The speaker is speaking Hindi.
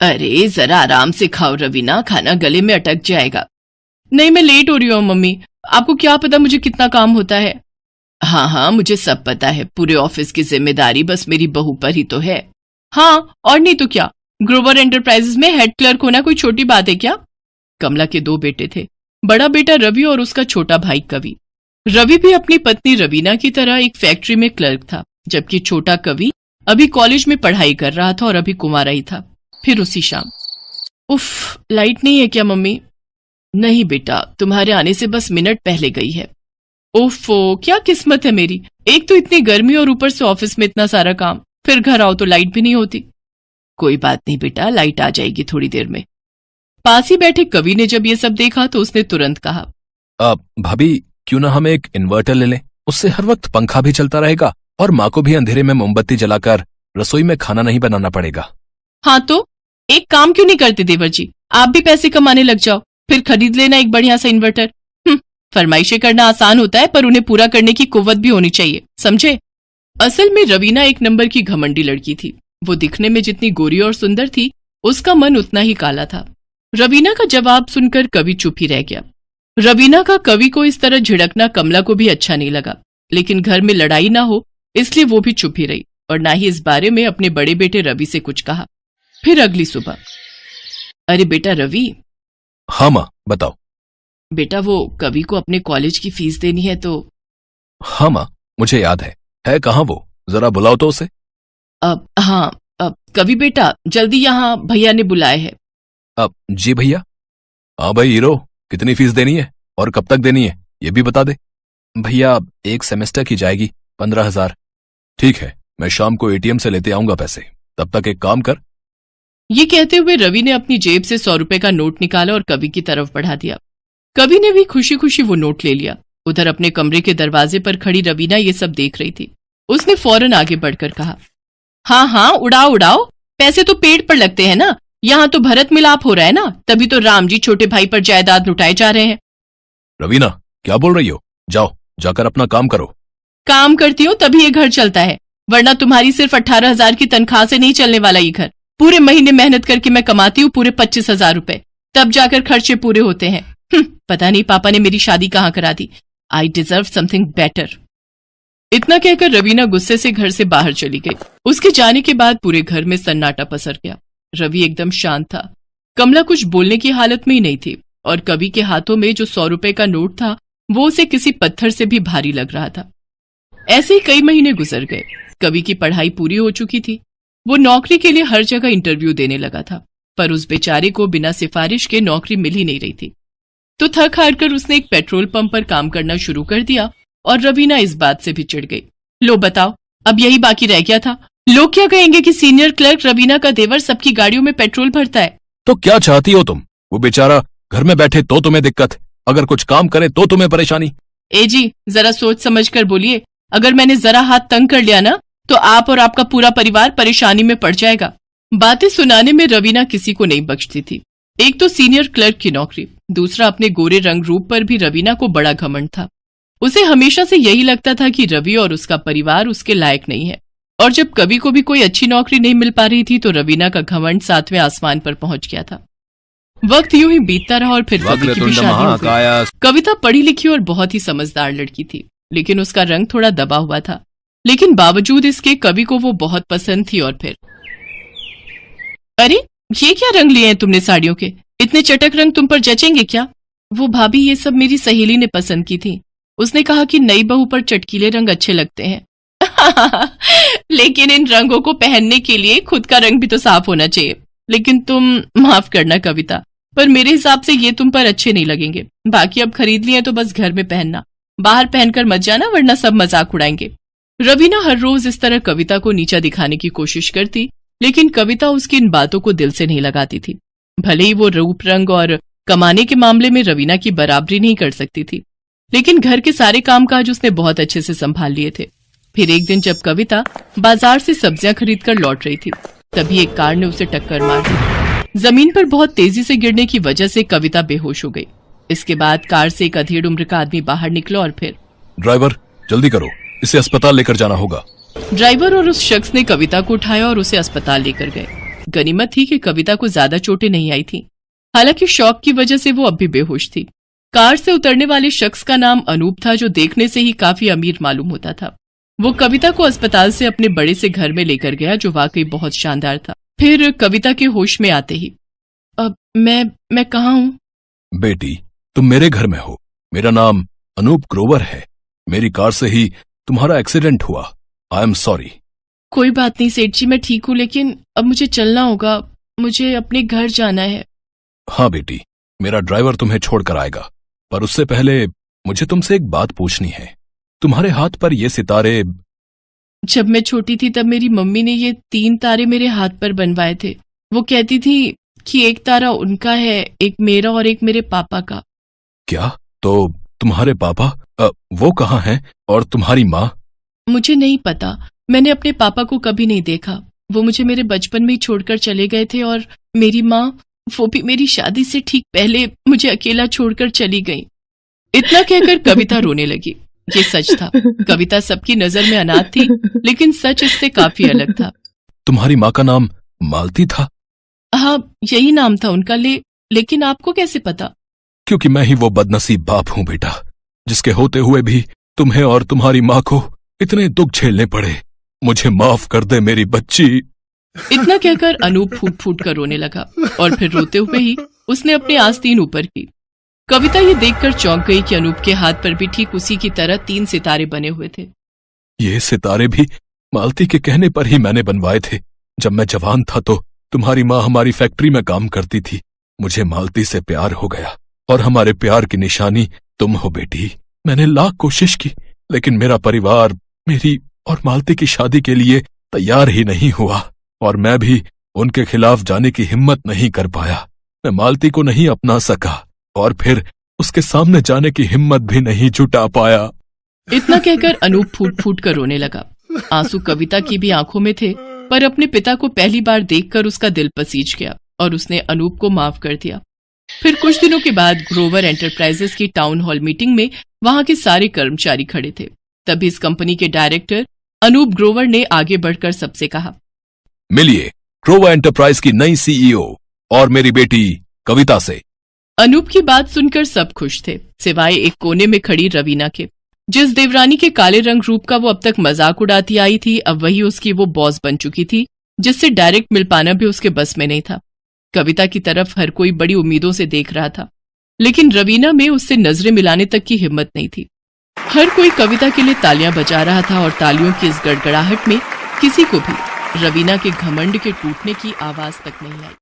अरे जरा आराम से खाओ रवीना, खाना गले में अटक जाएगा। नहीं मैं लेट हो रही हूँ मम्मी, आपको क्या पता मुझे कितना काम होता है। हाँ हाँ मुझे सब पता है, पूरे ऑफिस की जिम्मेदारी बस मेरी बहू पर ही तो है। हाँ और नहीं तो क्या, ग्रोवर एंटरप्राइजेस में हेड क्लर्क होना कोई छोटी बात है क्या। कमला के 2 बेटे थे, बड़ा बेटा रवि और उसका छोटा भाई कवि। रवि भी अपनी पत्नी रवीना की तरह एक फैक्ट्री में क्लर्क था, जबकि छोटा कवि अभी कॉलेज में पढ़ाई कर रहा था और अभी कुंवारा ही था। फिर उसी शाम, उफ लाइट नहीं है क्या मम्मी। नहीं बेटा, तुम्हारे आने से बस मिनट पहले गई है। ओफो क्या किस्मत है मेरी, एक तो इतनी गर्मी और ऊपर से ऑफिस में इतना सारा काम, फिर घर आओ तो लाइट भी नहीं होती। कोई बात नहीं बेटा, लाइट आ जाएगी थोड़ी देर में। पास ही बैठे कवि ने जब ये सब देखा तो उसने तुरंत कहा, भाभी क्यों ना हम एक इन्वर्टर ले लें, उससे हर वक्त पंखा भी चलता रहेगा और माँ को भी अंधेरे में मोमबत्ती जलाकर रसोई में खाना नहीं बनाना पड़ेगा। हाँ तो एक काम क्यों नहीं करते देवर जी, आप भी पैसे कमाने लग जाओ, फिर खरीद लेना एक बढ़िया सा इन्वर्टर। फरमाइशें करना आसान होता है पर उन्हें पूरा करने की कुव्वत भी होनी चाहिए, समझे। असल में रवीना एक नंबर की घमंडी लड़की थी। वो दिखने में जितनी गोरी और सुंदर थी, उसका मन उतना ही काला था। रवीना का जवाब सुनकर कवि चुप ही रह गया। रवीना का कवि को इस तरह झिड़कना कमला को भी अच्छा नहीं लगा, लेकिन घर में लड़ाई ना हो इसलिए वो भी चुप ही रही और ना ही इस बारे में अपने बड़े बेटे रवि से कुछ कहा। फिर अगली सुबह, अरे बेटा रवि। हाँ माँ बताओ। बेटा वो कवि को अपने कॉलेज की फीस देनी है तो। हाँ माँ मुझे याद है कहाँ वो, जरा बुलाओ तो उसे। हाँ कवि बेटा जल्दी, यहाँ भैया ने बुलाए है। जी भैया। हाँ भाई हीरो, कितनी फीस देनी है और कब तक देनी है ये भी बता दे। भैया 1 सेमेस्टर की जाएगी 15,000। ठीक है, मैं शाम को एटीएम से लेते आऊंगा पैसे, तब तक एक काम कर। ये कहते हुए रवि ने अपनी जेब से 100 रुपए का नोट निकाला और कवि की तरफ बढ़ा दिया। कवि ने भी खुशी खुशी वो नोट ले लिया। उधर अपने कमरे के दरवाजे पर खड़ी रवीना ये सब देख रही थी। उसने फौरन आगे बढ़कर कहा, हाँ हाँ उड़ाओ उड़ाओ, पैसे तो पेट पर लगते हैं ना, यहाँ तो भरत मिलाप हो रहा है ना, तभी तो राम जी छोटे भाई पर जायदाद लुटाए जा रहे हैं। रवीना क्या बोल रही हो, जाओ जाकर अपना काम करो। काम करती हूँ तभी ये घर चलता है, वरना तुम्हारी सिर्फ 18,000 की तनख्वाह से नहीं चलने वाला ये घर। पूरे महीने मेहनत करके मैं कमाती हूँ पूरे 25,000 रुपए, तब जाकर खर्चे पूरे होते हैं। पता नहीं पापा ने मेरी शादी कहाँ करा दी। I deserve something better. इतना कहकर रवीना गुस्से से घर से बाहर चली गई। उसके जाने के बाद पूरे घर में सन्नाटा पसर गया। रवि एकदम शांत था। कमला कुछ बोलने की हालत में ही नहीं थी और कवि के हाथों में जो 100 रुपए का नोट था वो उसे किसी पत्थर से भी भारी लग रहा था। ऐसे ही कई महीने गुजर गए। कवि की पढ़ाई पूरी हो चुकी थी। वो नौकरी के लिए हर जगह इंटरव्यू देने लगा था, पर उस बेचारे को बिना सिफारिश के नौकरी मिल ही नहीं रही थी। तो थक हार कर उसने एक पेट्रोल पंप पर काम करना शुरू कर दिया और रवीना इस बात से भी चिढ़ गई। लो बताओ, अब यही बाकी रह गया था। लोग क्या कहेंगे कि सीनियर क्लर्क रवीना का देवर सबकी गाड़ियों में पेट्रोल भरता है। तो क्या चाहती हो तुम, वो बेचारा घर में बैठे तो तुम्हें दिक्कत, अगर कुछ काम करे तो तुम्हें परेशानी। ए जी जरा सोच समझ कर बोलिए, अगर मैंने जरा हाथ तंग कर लिया ना तो आप और आपका पूरा परिवार परेशानी में पड़ जाएगा। बातें सुनाने में रवीना किसी को नहीं बख्शती थी। एक तो सीनियर क्लर्क की नौकरी, दूसरा अपने गोरे रंग रूप पर भी रवीना को बड़ा घमंड था। उसे हमेशा से यही लगता था कि रवि और उसका परिवार उसके लायक नहीं है, और जब कवि को भी कोई अच्छी नौकरी नहीं मिल पा रही थी तो रवीना का घमंड 7वें आसमान पर पहुंच गया था। वक्त यूं ही बीतता रहा और फिर कवि की भी शादी हो गई। कविता पढ़ी लिखी और बहुत ही समझदार लड़की थी, लेकिन उसका रंग थोड़ा दबा हुआ था। लेकिन बावजूद इसके कवि को वो बहुत पसंद थी। और फिर अरे ये क्या रंग लिए हैं तुमने साड़ियों के, इतने चटक रंग तुम पर जचेंगे क्या। वो भाभी ये सब मेरी सहेली ने पसंद की थी, उसने कहा कि नई बहू पर चटकीले रंग अच्छे लगते हैं। लेकिन इन रंगों को पहनने के लिए खुद का रंग भी तो साफ होना चाहिए। लेकिन तुम माफ करना कविता, पर मेरे हिसाब से ये तुम पर अच्छे नहीं लगेंगे। बाकी अब खरीद लिए तो बस घर में पहनना, बाहर पहनकर मत जाना वरना सब मजाक उड़ाएंगे। रवीना हर रोज इस तरह कविता को नीचा दिखाने की कोशिश करती, लेकिन कविता उसकी इन बातों को दिल से नहीं लगाती थी। भले ही वो रूप रंग और कमाने के मामले में रवीना की बराबरी नहीं कर सकती थी, लेकिन घर के सारे कामकाज उसने बहुत अच्छे से संभाल लिए थे। फिर एक दिन जब कविता बाजार से सब्जियां खरीदकर लौट रही थी, तभी एक कार ने उसे टक्कर मार दी। जमीन पर बहुत तेजी से गिरने की वजह से कविता बेहोश हो गई। इसके बाद कार से एक अधेड़ उम्र का आदमी बाहर निकला और फिर, ड्राइवर जल्दी करो, इसे अस्पताल लेकर जाना होगा। ड्राइवर और उस शख्स ने कविता को उठाया और उसे अस्पताल लेकर गए। गनीमत थी कि कविता को ज्यादा चोटें नहीं आई थीं। हालांकि शॉक की वजह से वो अब भी बेहोश थी। कार से उतरने वाले शख्स का नाम अनूप था, जो देखने से ही काफी अमीर मालूम होता था। वो कविता को अस्पताल से अपने बड़े से घर में लेकर गया, जो वाकई बहुत शानदार था। फिर कविता के होश में आते ही, अब मैं कहाँ हूँ? बेटी, तुम मेरे घर में हो। मेरा नाम अनूप ग्रोवर है। मेरी कार से ही तुम्हारा एक्सीडेंट हुआ। I am sorry. कोई बात नहीं सेठ जी, मैं ठीक हूँ, लेकिन अब मुझे चलना होगा। मुझे अपने घर जाना है। हाँ बेटी, मेरा ड्राइवर तुम्हें छोड़कर आएगा, पर उससे पहले मुझे तुमसे एक बात पूछनी है। तुम्हारे हाथ पर ये सितारे? जब मैं छोटी थी तब मेरी मम्मी ने ये 3 तारे मेरे हाथ पर बनवाए थे। वो कहती थी कि एक तारा उनका है, एक मेरा और एक मेरे पापा का। क्या? तो तुम्हारे पापा वो कहाँ हैं? और तुम्हारी माँ? मुझे नहीं पता। मैंने अपने पापा को कभी नहीं देखा। वो मुझे मेरे बचपन में ही छोड़कर चले गए थे, और मेरी माँ, वो भी मेरी शादी से ठीक पहले मुझे अकेला छोड़कर चली गई। इतना कहकर कविता रोने लगी। ये सच था, कविता सबकी नजर में अनाथ थी, लेकिन सच इससे काफी अलग था। तुम्हारी माँ का नाम मालती था? हाँ, यही नाम था उनका। लेकिन आपको कैसे पता? क्योंकि मैं ही वो बदनसीब बाप हूँ बेटा, जिसके होते हुए भी तुम्हें और तुम्हारी माँ को इतने दुख झेलने पड़े। मुझे माफ कर दे मेरी बच्ची। इतना कहकर अनूप फूट फूट कर रोने लगा, और फिर रोते हुए ही उसने अपनी आस्तीन ऊपर की। कविता ये देखकर चौंक गई कि अनूप के हाथ पर भी ठीक उसी की तरह 3 सितारे बने हुए थे। ये सितारे भी मालती के कहने पर ही मैंने बनवाए थे। जब मैं जवान था तो तुम्हारी माँ हमारी फैक्ट्री में काम करती थी। मुझे मालती से प्यार हो गया, और हमारे प्यार की निशानी तुम हो बेटी। मैंने लाख कोशिश की, लेकिन मेरा परिवार मेरी और मालती की शादी के लिए तैयार ही नहीं हुआ, और मैं भी उनके खिलाफ जाने की हिम्मत नहीं कर पाया। मैं मालती को नहीं अपना सका, और फिर उसके सामने जाने की हिम्मत भी नहीं जुटा पाया। इतना कहकर अनूप फूट फूट कर रोने लगा। आंसू कविता की भी आंखों में थे, पर अपने पिता को पहली बार देखकर उसका दिल पसीज गया, और उसने अनूप को माफ कर दिया। फिर कुछ दिनों के बाद ग्रोवर एंटरप्राइजेस की टाउन हॉल मीटिंग में वहां के सारे कर्मचारी खड़े थे। तभी इस कंपनी के डायरेक्टर अनूप ग्रोवर ने आगे बढ़कर सबसे कहा, मिलिए ग्रोवर एंटरप्राइज की नई सीईओ और मेरी बेटी कविता से। अनूप की बात सुनकर सब खुश थे, सिवाय एक कोने में खड़ी रवीना के। जिस देवरानी के काले रंग रूप का वो अब तक मजाक उड़ाती आई थी, अब वही उसकी वो बॉस बन चुकी थी, जिससे डायरेक्ट मिल पाना भी उसके बस में नहीं था। कविता की तरफ हर कोई बड़ी उम्मीदों से देख रहा था, लेकिन रवीना में उससे नजरें मिलाने तक की हिम्मत नहीं थी। हर कोई कविता के लिए तालियां बजा रहा था, और तालियों की इस गड़गड़ाहट में किसी को भी रवीना के घमंड के टूटने की आवाज तक नहीं आई।